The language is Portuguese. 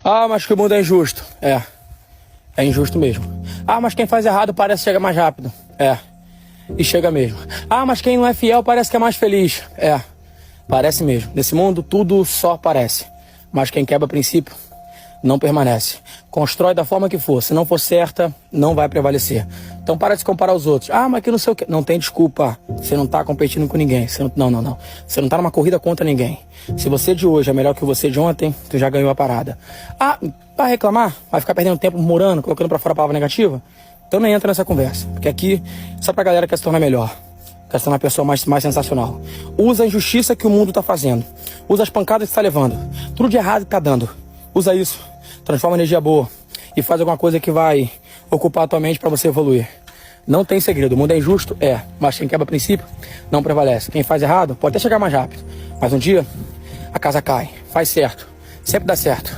Ah, mas que o mundo é injusto. É injusto mesmo. Ah, mas quem faz errado parece que chega mais rápido. E chega mesmo. Ah, mas quem não é fiel parece que é mais feliz. Parece mesmo. Nesse mundo tudo só parece. Mas quem quebra princípio não permanece. Constrói da forma que for. Se não for certa, não vai prevalecer. Então para de se comparar aos outros. Ah, mas que não sei o que. Não tem desculpa. Você não tá competindo com ninguém. Não. Você não tá numa corrida contra ninguém. Se você de hoje é melhor que você de ontem, tu já ganhou a parada. Ah, vai reclamar? Vai ficar perdendo tempo murmurando, colocando pra fora a palavra negativa? Então nem entra nessa conversa. Porque aqui, só pra galera que quer se tornar melhor. Quer se tornar uma pessoa mais sensacional. Usa a injustiça que o mundo tá fazendo. Usa as pancadas que tá levando. Tudo de errado que tá dando. Usa isso. Transforma energia boa. E faz alguma coisa que vai ocupar a tua mente pra você evoluir. Não tem segredo. O mundo é injusto? Mas quem quebra princípio não prevalece. Quem faz errado pode até chegar mais rápido. Mas um dia, a casa cai. Faz certo. Sempre dá certo.